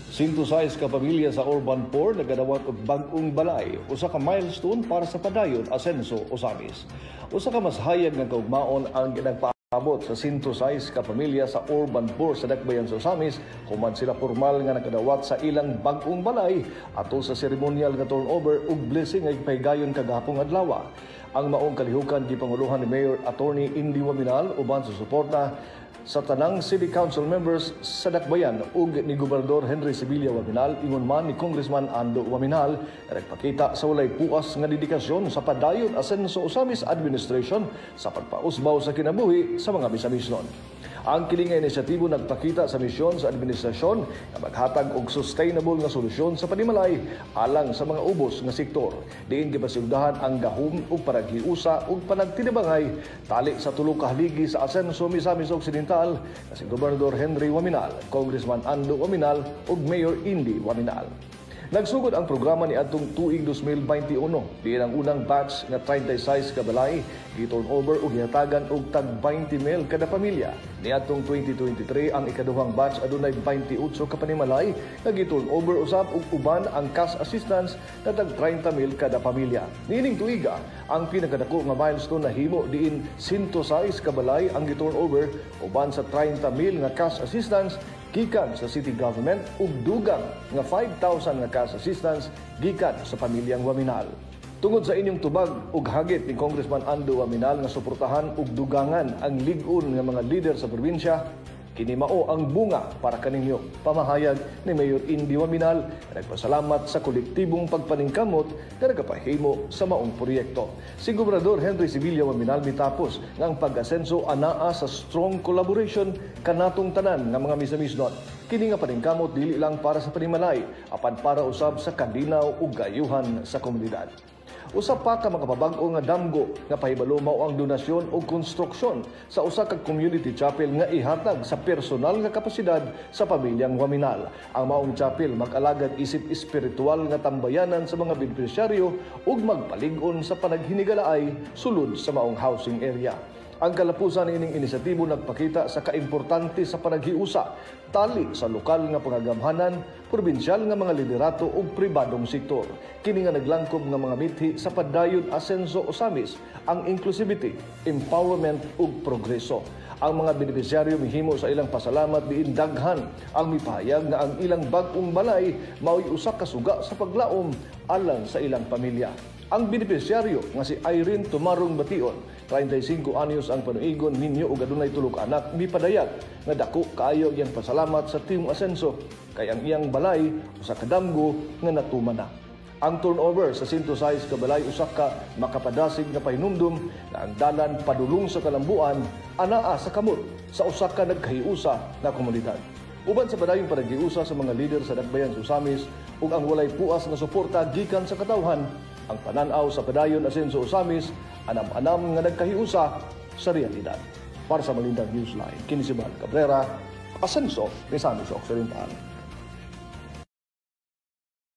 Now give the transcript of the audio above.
106 ka pamilya sa Urban Poor nagadawat og bag-ong balay, usa ka milestone para sa padayon asenso Osamis. Usa ka mas hayag nga kaugmaon ang nagpaabot sa 106 ka pamilya sa Urban Poor sa Dakbayan sa Osamis human sila formal nga nakadawat sa ilang bag-ong balay ato sa seremonyal nga turnover ug blessing ay pahigayon kagahapong adlaw. Ang maong kalihukan gipanguluhan ni Mayor Attorney Indy Waminal uban sa suporta sa tanang City Council members sa Dakbayan ug ni Gobernador Henry Sibilya Waminal ingon man ni Congressman Ando Waminal na nagpakita sa walay puas nga dedikasyon sa padayon asenso Osamis Administration sa pagpausbaw sa kinabuhi sa mga bisamisnon. Ang kiling nga inisyatibo nagpakita sa misyon sa administrasyon na maghatag og sustainable nga solusyon sa panimalay alang sa mga ubos nga sektor. Diin gipasigdahan ang gahom ug panaghiusa ug panagtinibangay tali sa tulo ka haligi sa asenso Misamis Occidental na si Gobernador Henry Waminal, Congressman Ando Waminal ug Mayor Indy Waminal. Nagsugod ang programa ni adtong tuig 2021 diin ang unang batch nga 36 ka balay gi-turnover ug gihatagan og tag 20 mil kada pamilya. Ni adtong 2023 ang ikaduhang batch adunay 28 ka panimalay nga gi-turnover usab ug uban ang cash assistance na tag 30 mil kada pamilya. Niining tuiga ang pinakadako nga milestone na himo diin 106 ka balay ang gi-turnover uban sa 30 mil nga cash assistance gikan sa city government ug dugang nga 5,000 nga cash assistance gikan sa pamilyang Waminal. Tungod sa inyong tubag ug hagit ni Congressman Ando Waminal nga suportahan ug dugangan ang lig-on nga mga leader sa probinsya, kini mao ang bunga para kaninyo. Pamahayag ni Mayor Indy Waminal na nagpasalamat sa kolektibong pagpaningkamot na nagapahimo sa maong proyekto. Si Gobernador Henry Sibilya Waminal mitapos nga ang pag-asenso anaa sa strong collaboration kanatong tanan nga mga misamisnon. Kini nga paningkamot dili lang para sa panimalay, apan para usab sa kalinaw ug gayuhan sa komunidad. Usa pa ka makapabag-o nga damgo nga pahibalo mao ang donasyon o konstruksyon sa usa ka community chapel nga ihatag sa personal nga kapasidad sa pamilyang Waminal. Ang maong chapel mag-alagad isip espiritual nga tambayanan sa mga benepisyaryo ug magpalig-on sa panaghinigalaay sulod sa maong housing area. Ang kalapusan ining inisyatibo nagpakita sa kaimportante sa panaghiusa tali sa lokal nga pangagamhanan, probinsyal nga mga liderato ug pribadong sektor. Kini nga naglangkob nga mga mithi sa padayon asenso Osamis ang inclusivity, empowerment ug progreso. Ang mga benepisyaryo mihimo sa ilang pasalamat diin daghan ang mipahayag nga ang ilang bag-ong balay mao'y usa ka suga sa paglaom alang sa ilang pamilya. Ang benepisyaryo nga si Irene Tumarong Bation, 35 anyos ang panuigon ninyo ug adunay tulog anak, mipadayag nga dako kaayo iyang pasalamat sa Team Asenso kay ang iyang balay usa ka damgo nga natuman na. Ang turnover sa 106 ka balay usa ka makapadasig nga pahinumdum na ang dalan padulong sa kalambuan anaa sa kamot sa usa ka nagkahiusa nga komunidad. Uban sa padayong panaghiusa sa mga leader sa Dakbayan sa Osamis ug ang walay puas nga suporta gikan sa katawhan, ang pananaw sa padayon asenso Osamis anam-anam nga nagkahiusa sa realidad. Para sa Malindang Newsline, kini si Bal Cabrera, Asenso, Misamis Occidental.